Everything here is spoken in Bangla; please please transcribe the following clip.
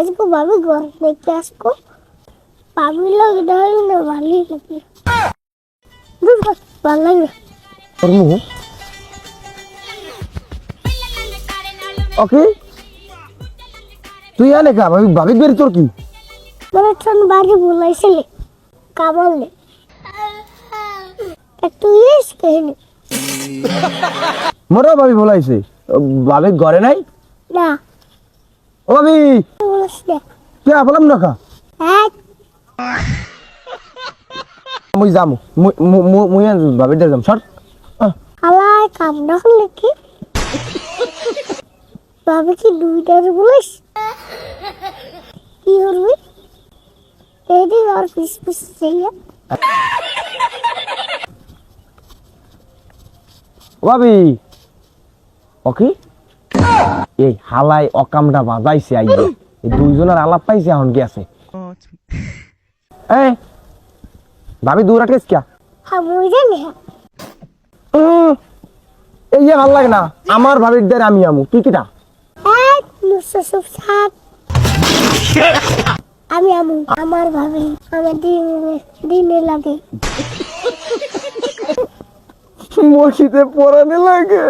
আজকে ভাবি ঘর দেখতে আসবো। ভাবির লোক ধরল না ভালোই লাগে। ভালো লাগে। ওকে তুই আনে কা ভাবি ভাবি বের তোর কি মানে তোর বাড়ি বলাইছিলে কামালে একটু ইস কেনে মোরা ভাবি বলাইছে ভাবি ঘরে নাই না ও ভাবি বলিস না কে বললাম না কা হ্যাঁ মুই যামু মুই ভাবি দে যাম সর আলাই কাম না হলে কি ভাবি কি দুইটার বলিস কি করবি এদি আর পিস পিস চাইয়া ভাবি ওকে এই হালাই অকামটা বাজাইছে আইয়ে এই দুইজনের আলাপ পাইছে এখন গেছে এই ভাবি দূর আটকেছ কিয়া আমি জানি এই যে ভালো লাগে না আমার ভাবির দের আমি আমু তুই কিটা এক মুসুসুপ সাপ আমি আমু আমার ভাবি আমার দিনে লাগে মসজিদে পড়ানে লাগে